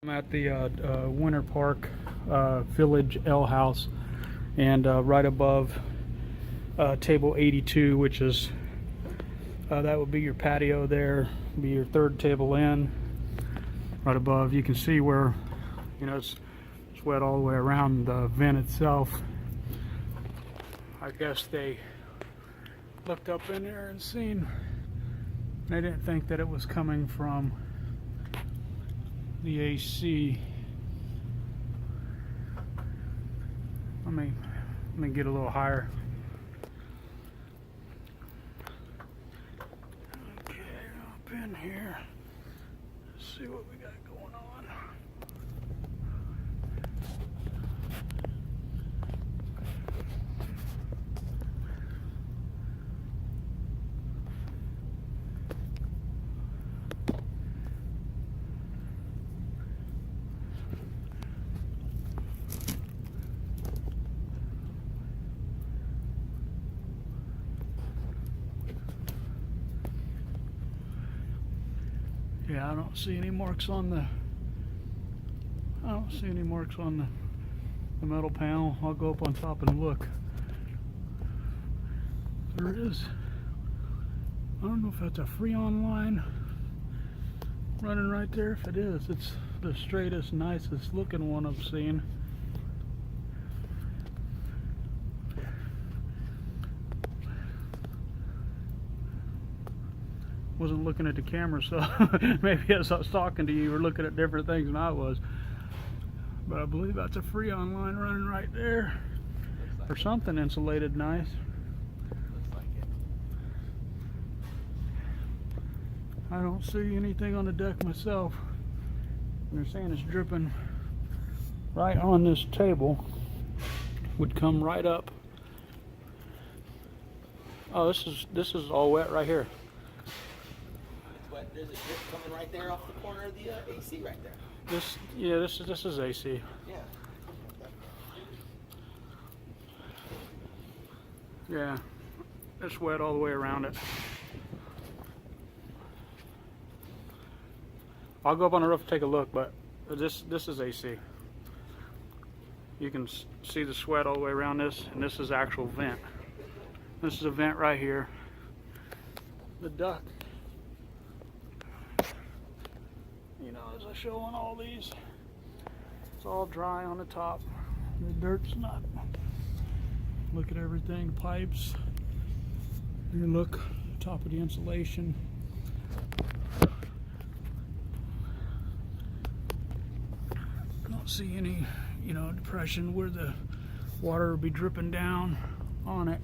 I'm at the Winter Park Village L House, and right above table 82, which is that would be your patio there, be your third table in. Right above, you can see where, you know, it's wet all the way around the vent itself. I guess they looked up in there and seen, they didn't think that it was coming from the AC. Let me get a little higher. Okay, up in here. Let's see what we got going on. Yeah, I don't see any marks on the metal panel. I'll go up on top and look. There it is. I don't know if that's a Freon line running right there. If it is, it's the straightest, nicest looking one I've seen. Wasn't looking at the camera, so maybe as I was talking to you, you were looking at different things than I was. But I believe that's a Freon line running right there, like or something insulated nice. Looks like it. I don't see anything on the deck myself. And they're saying it's dripping right on this table. Would come right up. Oh, this is all wet right here. There's a drip coming right there off the corner of the AC right there. This is AC. Yeah. Yeah, it's wet all the way around it. I'll go up on the roof and take a look, but this is AC. You can see the sweat all the way around this, and this is actual vent. This is a vent right here. The duct. You know, as I show on all these, it's all dry on the top. The dirt's not. Look at everything, pipes. Here, look, top of the insulation. Don't see any, you know, depression where the water would be dripping down on it.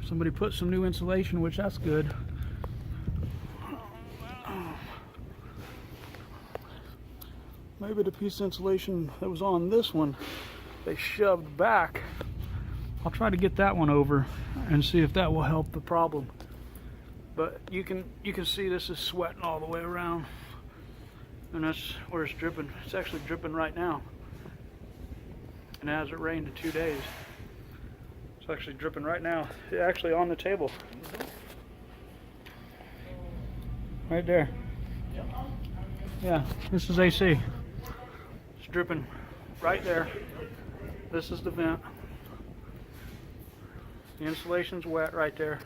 Somebody put some new insulation, which that's good. Maybe the piece of insulation that was on this one, they shoved back. I'll try to get that one over and see if that will help the problem. But you can see this is sweating all the way around, and that's where it's dripping. It's actually dripping right now, and it hasn't rained in 2 days. It's actually dripping right now. It's actually on the table, right there. Yeah, this is AC. Dripping right there. This is the vent. The insulation's wet right there.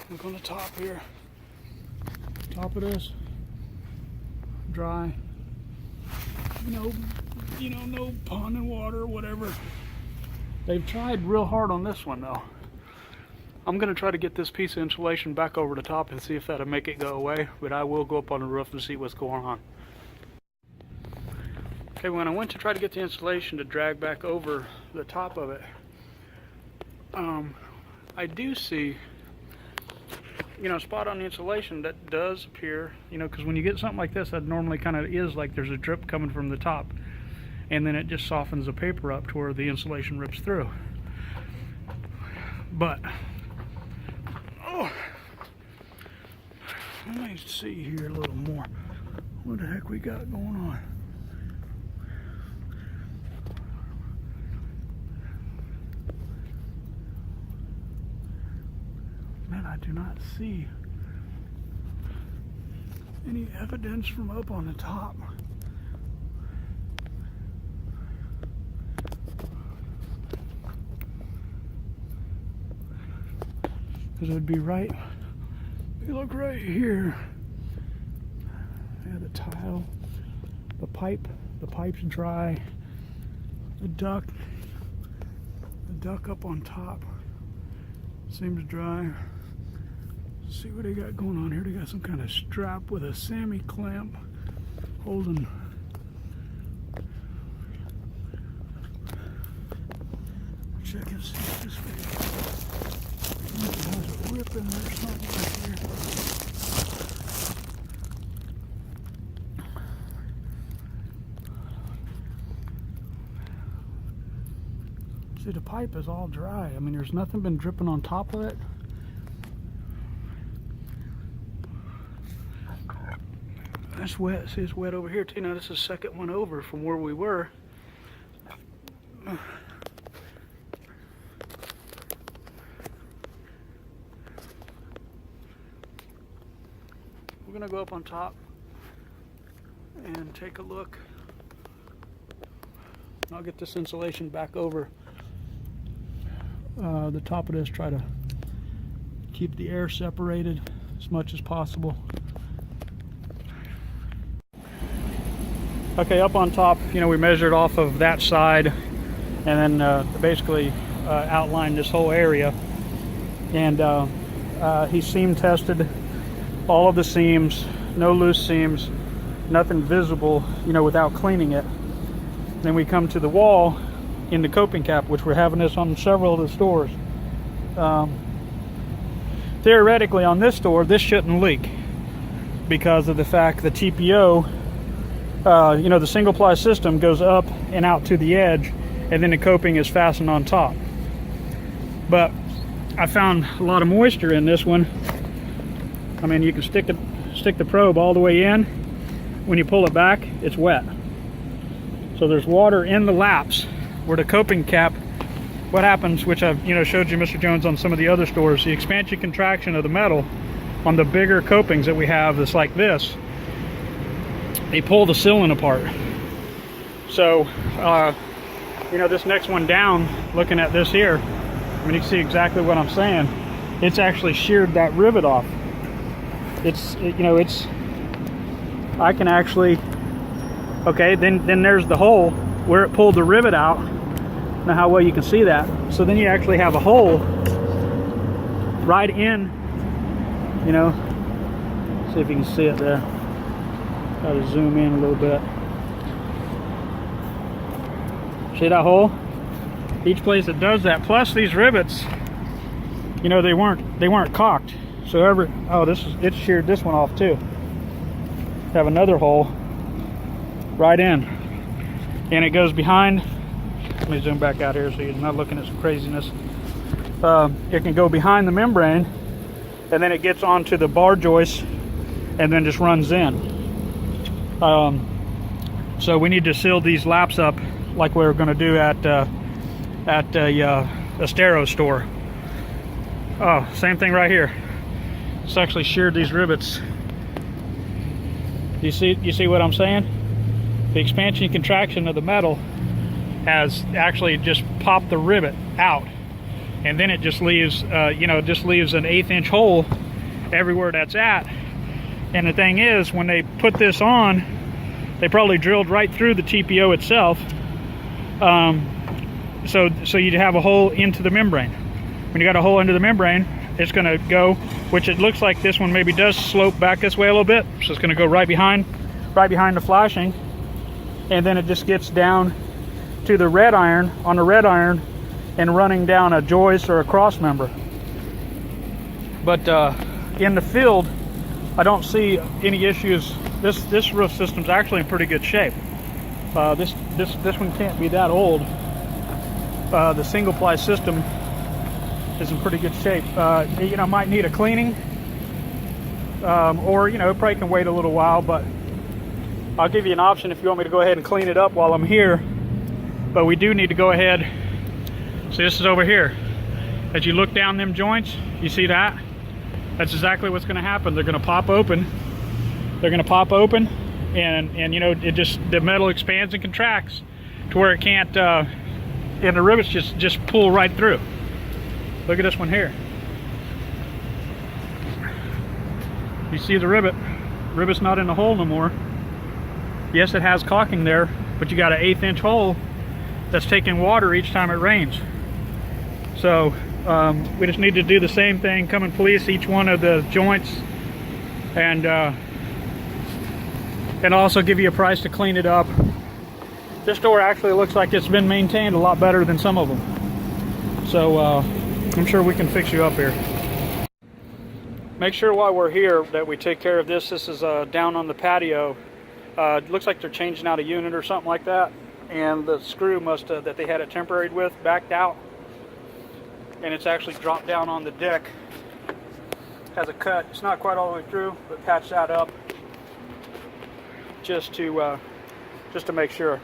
Look on the top here. Top of this, dry. No pond and water or whatever. They've tried real hard on this one though. I'm going to try to get this piece of insulation back over the top and see if that'll make it go away, but I will go up on the roof and see what's going on. Okay, when I went to try to get the insulation to drag back over the top of it, I do see, you know, a spot on the insulation that does appear, you know, because when you get something like this, that normally kind of is like there's a drip coming from the top, and then it just softens the paper up to where the insulation rips through. But let me see here a little more. What the heck we got going on? Man, I do not see any evidence from up on the top. Because it would be right, you look right here. Yeah, the tile, the pipe's dry. The duct up on top seems dry. Let's see what they got going on here. They got some kind of strap with a Sammy clamp holding. Check and see if this thing has a rip in there or something right here. See, the pipe is all dry. I mean, there's nothing been dripping on top of it. That's wet. See, it's wet over here too. Now this is the second one over from where we were. We're gonna go up on top and take a look. I'll get this insulation back over the top of this, try to keep the air separated as much as possible. Okay, up on top, you know, we measured off of that side and then basically outlined this whole area. And he seam tested all of the seams, no loose seams, nothing visible, you know, without cleaning it. Then we come to the wall in the coping cap, which we're having this on several of the stores. Theoretically on this door, this shouldn't leak because of the fact the TPO, you know, the single ply system goes up and out to the edge, and then the coping is fastened on top. But I found a lot of moisture in this one. I mean, you can stick the probe all the way in. When you pull it back, it's wet. So there's water in the laps where the coping cap, what happens, which I've, you know, showed you, Mr. Jones, on some of the other stores, the expansion contraction of the metal on the bigger copings that we have that's like this, they pull the ceiling apart. So, you know, this next one down, looking at this here, I mean, you can see exactly what I'm saying. It's actually sheared that rivet off. You know, I can actually, okay, then there's the hole where it pulled the rivet out. Now how well you can see that. So then you actually have a hole right in, you know, see if you can see it there. Try to zoom in a little bit. See that hole? Each place that does that, plus these rivets, you know, they weren't caulked. So it's sheared this one off too. Have another hole right in, and it goes behind. Let me zoom back out here so you're not looking at some craziness. It can go behind the membrane, and then it gets onto the bar joist and then just runs in. So we need to seal these laps up like we were going to do at a Estero store. Oh, same thing right here. It's actually sheared these rivets. You see what I'm saying? The expansion and contraction of the metal has actually just popped the rivet out, and then it just leaves, you know, just leaves an 1/8 inch hole everywhere that's at. And the thing is, when they put this on, they probably drilled right through the TPO itself. So you'd have a hole into the membrane. When you got a hole into the membrane, it's going to go, which it looks like this one maybe does slope back this way a little bit, so it's going to go right behind the flashing, and then it just gets down to the red iron, on the red iron, and running down a joist or a cross member. But in the field, I don't see any issues. This roof system's actually in pretty good shape. This one can't be that old. The single ply system is in pretty good shape. You know, might need a cleaning, or, you know, it probably can wait a little while, but I'll give you an option if you want me to go ahead and clean it up while I'm here. But we do need to go ahead. See, this is over here. As you look down them joints, you see that? That's exactly what's going to happen. They're going to pop open, they're going to pop open, and you know, it just, the metal expands and contracts to where it can't, and the rivets just pull right through. Look at this one here. You see the rivet's not in the hole no more. Yes, it has caulking there, but you got an 1/8 inch hole that's taking water each time it rains. So we just need to do the same thing, come and police each one of the joints, and also give you a price to clean it up. This door actually looks like it's been maintained a lot better than some of them. So I'm sure we can fix you up here. Make sure while we're here that we take care of this. This is down on the patio. It looks like they're changing out a unit or something like that, and the screw must that they had it temporaried with backed out, and it's actually dropped down on the deck. Has a cut. It's not quite all the way through, but patch that up just to make sure.